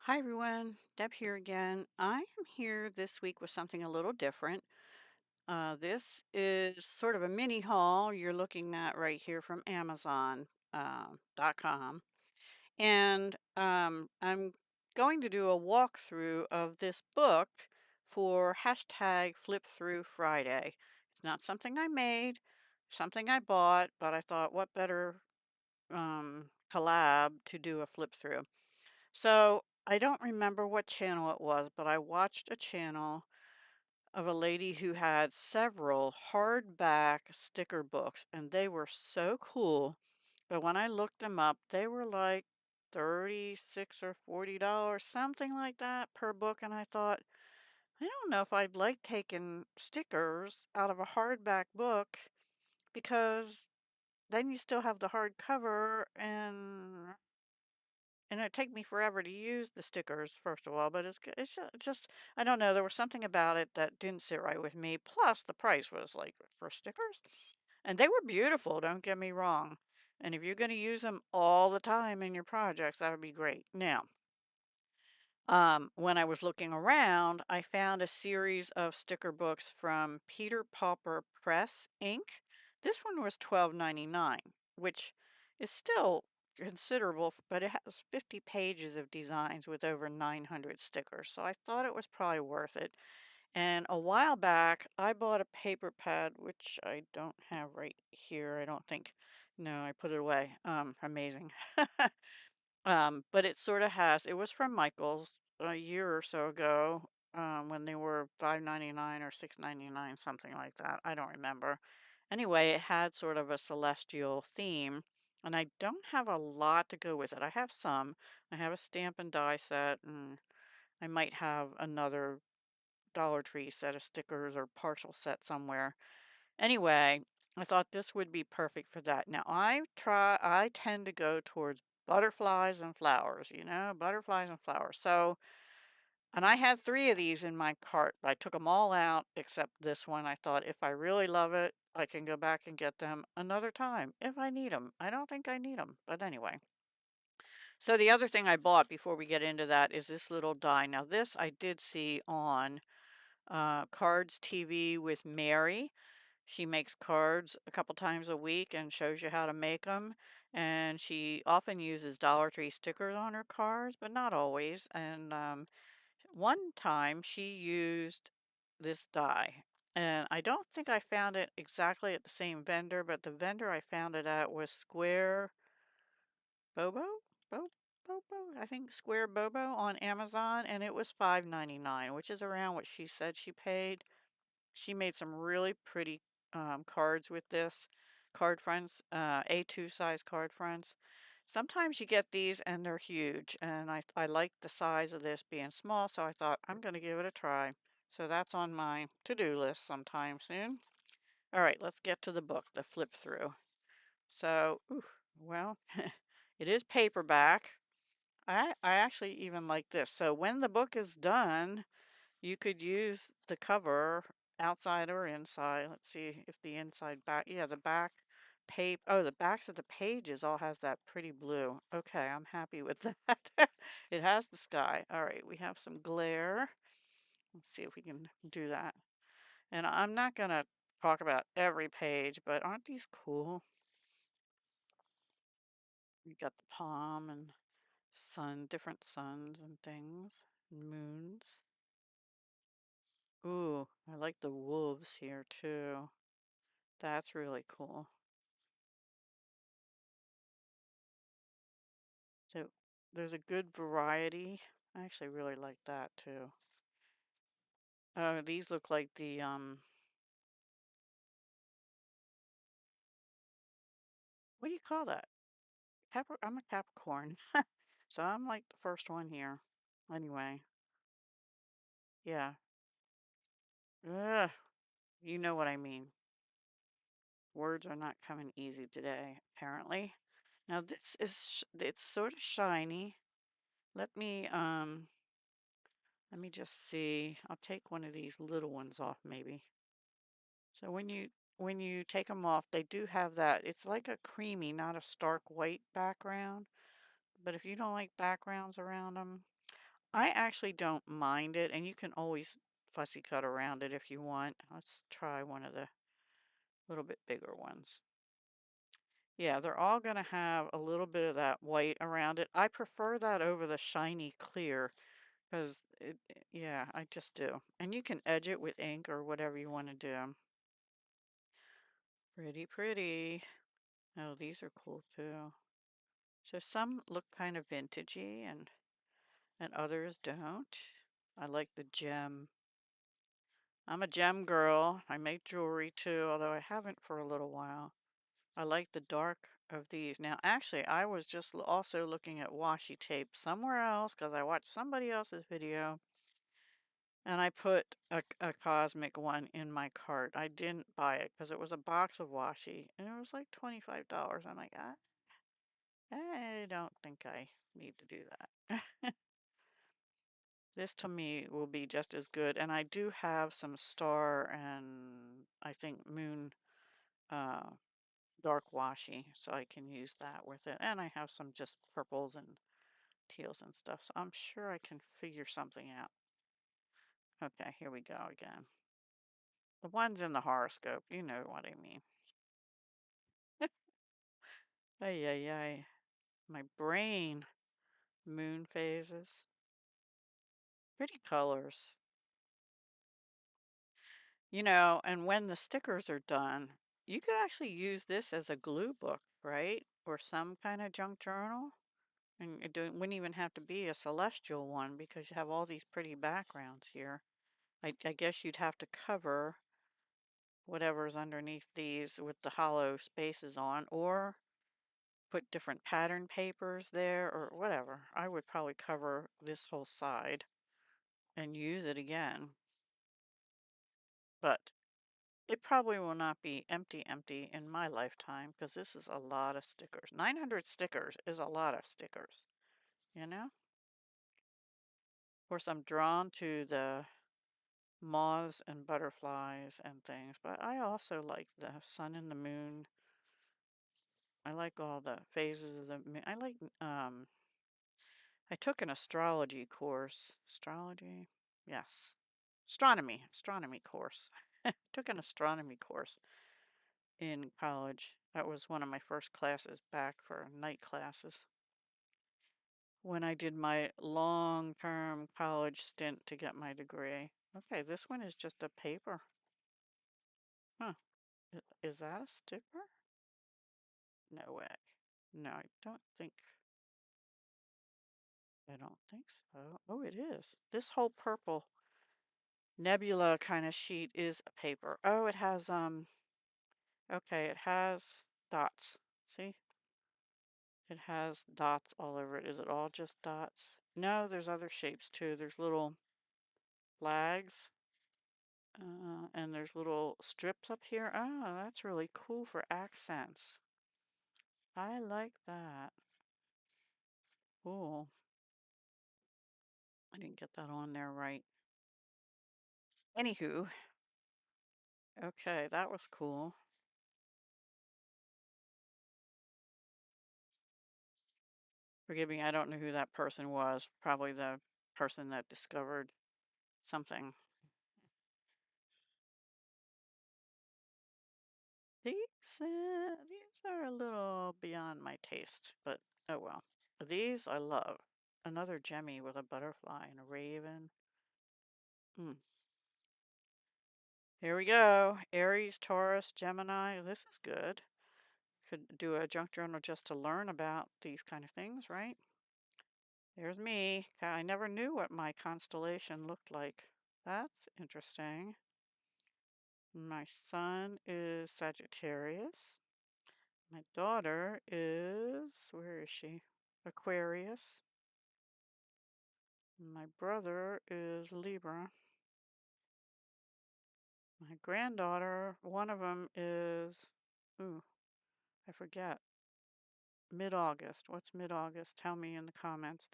Hi everyone, Deb here again. I am here this week with something a little different. This is sort of a mini haul you're looking at right here from Amazon.com. And I'm going to do a walkthrough of this book for hashtag Flip Through Friday. It's not something I made, something I bought, but I thought what better collab to do a flip through. So I don't remember what channel it was, but I watched a channel of a lady who had several hardback sticker books, and they were so cool. But when I looked them up, they were like 36 or $40, something like that per book. And I thought, I don't know if I'd like taking stickers out of a hardback book because then you still have the hardcover and it'd take me forever to use the stickers, first of all, but it's just I don't know, there was something about it that didn't sit right with me, plus the price was, like, for stickers, and they were beautiful, don't get me wrong, and if you're gonna use them all the time in your projects, that would be great. Now, when I was looking around, I found a series of sticker books from Peter Pauper Press Inc. This one was $12.99, which is still considerable, but it has 50 pages of designs with over 900 stickers. So I thought it was probably worth it. And a while back, I bought a paper pad, which I don't have right here, I don't think. No, I put it away. Amazing. But it sorta has it was from Michael's a year or so ago, when they were $5.99 or $6.99, something like that, I don't remember. Anyway, it had sort of a celestial theme, and I don't have a lot to go with it. I have some. I have a stamp and die set, and I might have another Dollar Tree set of stickers or partial set somewhere. Anyway, I thought this would be perfect for that. Now, I tend to go towards butterflies and flowers, butterflies and flowers. So, and I had 3 of these in my cart, but I took them all out except this one. I thought if I really love it, I can go back and get them another time if I need them. I don't think I need them, but anyway. So the other thing I bought before we get into that is this little die. Now, this I did see on Cards TV with Mary. She makes cards a couple times a week and shows you how to make them. And she often uses Dollar Tree stickers on her cards, but not always. And one time she used this die. And I don't think I found it exactly at the same vendor, but the vendor I found it at was Square Bobo? Bo Bobo? I think Square Bobo on Amazon, and it was $5.99, which is around what she said she paid. She made some really pretty cards with this card fronts, A2 size card fronts. Sometimes you get these and they're huge, and I like the size of this being small, so I thought I'm going to give it a try. So that's on my to-do list sometime soon. All right, let's get to the book, the flip through. So, ooh, well, it is paperback. I actually even like this. So when the book is done, you could use the cover outside or inside. Let's see if the inside back, yeah, the back oh, the backs of the pages all has that pretty blue. Okay, I'm happy with that. It has the sky. All right, we have some glare. Let's see if we can do that. And I'm not gonna talk about every page, but aren't these cool? We got the palm and sun, different suns and things, and moons. Ooh, I like the wolves here too. That's really cool. So there's a good variety. I actually really like that too. These look like the what do you call that? I'm a Capricorn. So I'm like the first one here. Anyway, yeah. Ugh, you know what I mean. Words are not coming easy today, apparently. Now this is it's sort of shiny. Let me let me just see. I'll take one of these little ones off maybe. So when you take them off, they do have that. It's like a creamy, not a stark white background. But if you don't like backgrounds around them, I actually don't mind it, and you can always fussy cut around it if you want. Let's try one of the little bit bigger ones. Yeah, they're all going to have a little bit of that white around it. I prefer that over the shiny clear because yeah, I just do. And you can edge it with ink or whatever you want to do. Pretty, pretty. Oh, these are cool too. So some look kind of vintagey and others don't. I like the gem. I'm a gem girl. I make jewelry too, although I haven't for a little while. I like the dark of these. Now, actually, I was just also looking at washi tape somewhere else because I watched somebody else's video and I put a cosmic one in my cart. I didn't buy it because it was a box of washi and it was like $25. I'm like, I don't think I need to do that. This to me will be just as good. And I do have some star and I think moon uh, dark washi, so I can use that with it. And I have some just purples and teals and stuff, so I'm sure I can figure something out. Okay, here we go again. The ones in the horoscope, you know what I mean. Ay, ay, ay. My brain. Moon phases. Pretty colors. You know, and when the stickers are done, you could actually use this as a glue book, right? Or some kind of junk journal. And it wouldn't even have to be a celestial one because you have all these pretty backgrounds here. I guess you'd have to cover whatever's underneath these with the hollow spaces on, or put different pattern papers there, or whatever. I would probably cover this whole side and use it again, but it probably will not be empty in my lifetime because this is a lot of stickers. 900 stickers is a lot of stickers, you know? Of course, I'm drawn to the moths and butterflies and things, but I also like the sun and the moon. I like all the phases of the moon. I took an astrology course. Astrology? Yes. Astronomy course. Took an astronomy course in college. That was one of my first classes back for night classes when I did my long-term college stint to get my degree. Okay, this one is just a paper. Huh. Is that a sticker? No way. No, I don't think so. Oh, it is. This whole purple nebula kind of sheet is a paper. Oh, it has, okay, it has dots. See? It has dots all over it. Is it all just dots? No, there's other shapes too. There's little flags, and there's little strips up here. Oh, that's really cool for accents. I like that. Cool. I didn't get that on there right. Anywho, okay, that was cool. Forgive me, I don't know who that person was. Probably the person that discovered something. These are a little beyond my taste, but oh well. These I love. Another Gemmy with a butterfly and a raven. Mm. Here we go. Aries, Taurus, Gemini. This is good. Could do a junk journal just to learn about these kind of things, right? There's me. I never knew what my constellation looked like. That's interesting. My son is Sagittarius. My daughter is, where is she? Aquarius. My brother is Libra. My granddaughter, one of them is, ooh, I forget. Mid-August. What's mid-August? Tell me in the comments.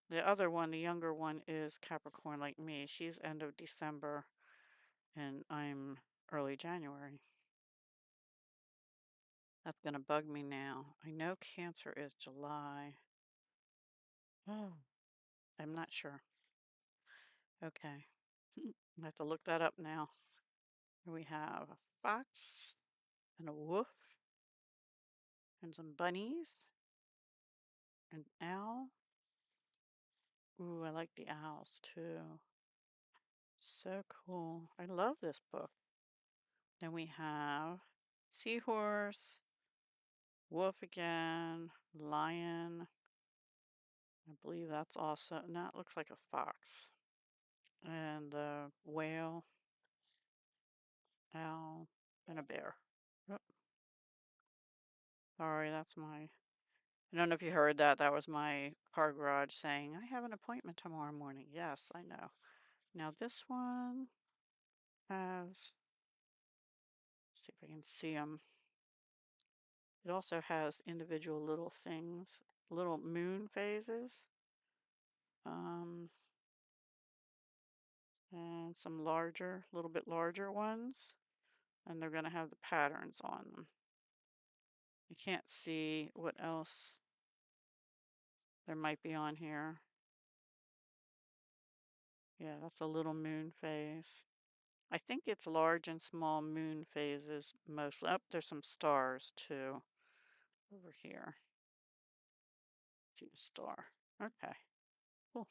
The other one, the younger one, is Capricorn like me. She's end of December and I'm early January. That's gonna bug me now. I know Cancer is July. Oh, I'm not sure. Okay. I have to look that up now. We have a fox and a wolf and some bunnies, an owl. Ooh, I like the owls too. So cool. I love this book. Then we have seahorse, wolf again, lion. I believe that's also, no, it looks like a fox. And the whale, owl, and a bear. Oh, sorry, that's my, I don't know if you heard that. That was my car garage saying, I have an appointment tomorrow morning. Yes, I know. Now this one has, see if I can see them. It also has individual little things, little moon phases, um, and some larger, a little bit larger ones, and they're going to have the patterns on them. You can't see what else there might be on here. Yeah, that's a little moon phase. I think it's large and small moon phases mostly. Up there's some stars too over here. See a star. Okay, cool.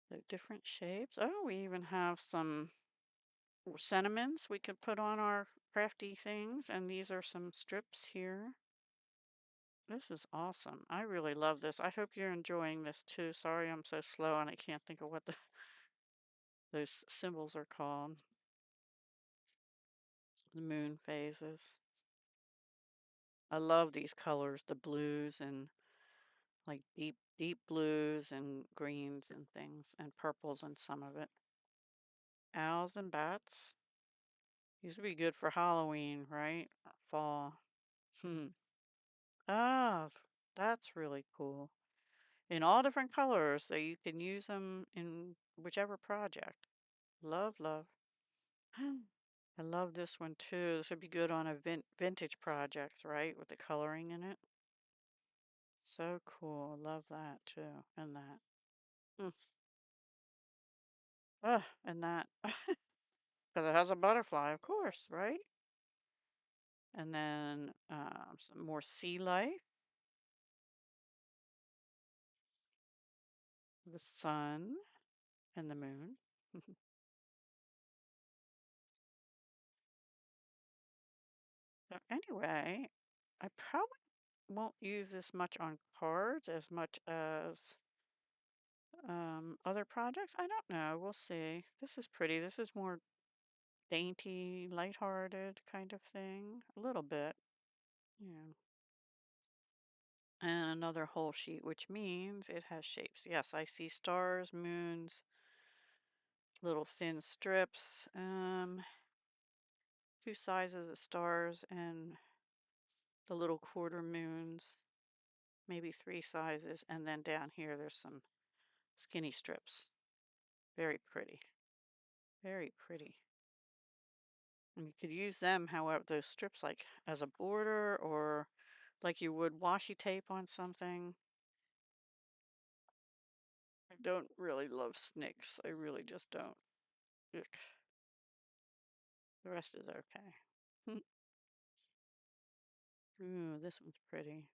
The different shapes. Oh, we even have some sentiments we could put on our crafty things, and these are some strips here. This is awesome. I really love this. I hope you're enjoying this too. Sorry I'm so slow and I can't think of what those symbols are called. The moon phases. I love these colors, the blues and like deep blues and greens and things and purples and some of it. Owls and bats. These would be good for Halloween, right? Fall. Hmm. Ah, that's really cool. In all different colors, so you can use them in whichever project. Love, love. I love this one too. This would be good on a vintage project, right? With the coloring in it. So cool. Love that too. And that. Mm. And that. Because it has a butterfly, of course, right? And then some more sea life, the sun, and the moon. So anyway, I probably won't use this much on cards as much as other projects. I don't know. We'll see. This is pretty. This is more dainty, lighthearted kind of thing. A little bit. Yeah. And another whole sheet, which means it has shapes. Yes, I see stars, moons, little thin strips, two sizes of stars and the little quarter moons, maybe three sizes, and then down here there's some skinny strips. Very pretty. Very pretty. And you could use them, however, those strips like as a border or like you would washi tape on something. I don't really love snakes. I really just don't. Ick. The rest is okay. Ooh, this one's pretty.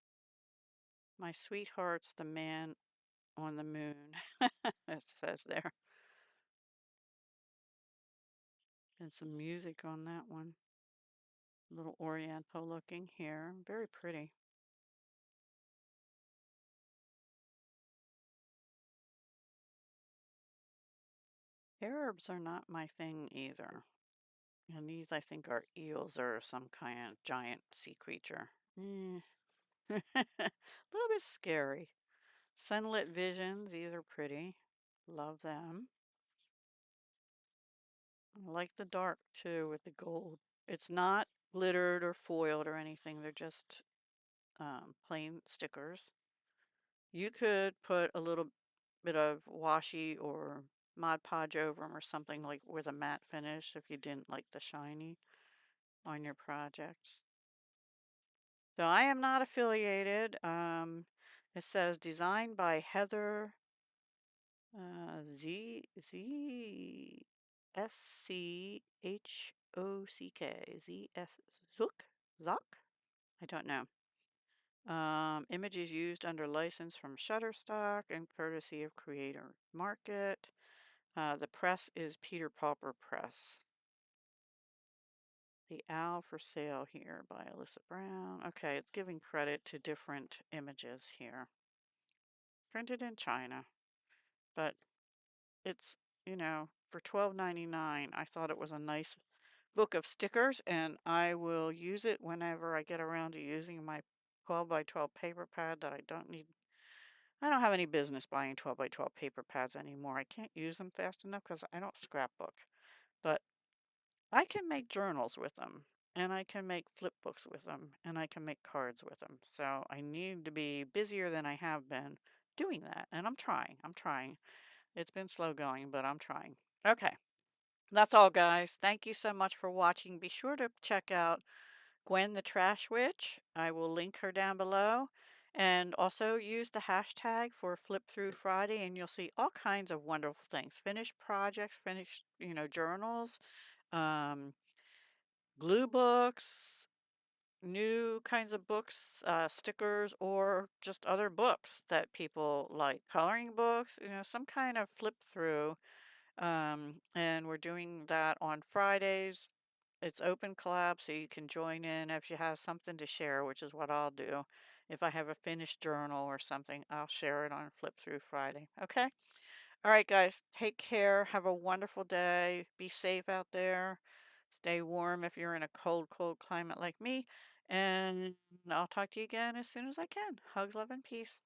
My sweetheart's the man on the moon. It says there. And some music on that one. A little oriental looking here. Very pretty. Arabs are not my thing either. And these, I think, are eels or some kind of giant sea creature. A little bit scary. Sunlit visions, these are pretty. Love them. I like the dark too with the gold. It's not glittered or foiled or anything. They're just plain stickers. You could put a little bit of washi or Mod Podge over them or something like with a matte finish if you didn't like the shiny on your projects. So I am not affiliated. It says designed by Heather Zschock. Zook? I don't know. Images used under license from Shutterstock and courtesy of Creator Market. The press is Peter Pauper Press. The Owl for Sale here by Alyssa Brown. Okay, it's giving credit to different images here. Printed in China, but it's, for $12.99, I thought it was a nice book of stickers, and I will use it whenever I get around to using my 12 by 12 paper pad that I don't need. I don't have any business buying 12 by 12 paper pads anymore. I can't use them fast enough because I don't scrapbook. But I can make journals with them, and I can make flip books with them, and I can make cards with them. So I need to be busier than I have been doing that. And I'm trying. I'm trying. It's been slow going, but I'm trying. Okay. That's all, guys. Thank you so much for watching. Be sure to check out Gwen the Trash Witch. I will link her down below. And also use the hashtag for Flip Through Friday, and you'll see all kinds of wonderful things. Finished projects, finished, journals, um, glue books, new kinds of books, stickers, or just other books that people like. Coloring books, some kind of flip through. And we're doing that on Fridays. It's open collab, so you can join in if you have something to share, which is what I'll do. If I have a finished journal or something, I'll share it on Flip Through Friday. Okay? All right, guys, take care. Have a wonderful day. Be safe out there. Stay warm if you're in a cold, cold climate like me. And I'll talk to you again as soon as I can. Hugs, love, and peace.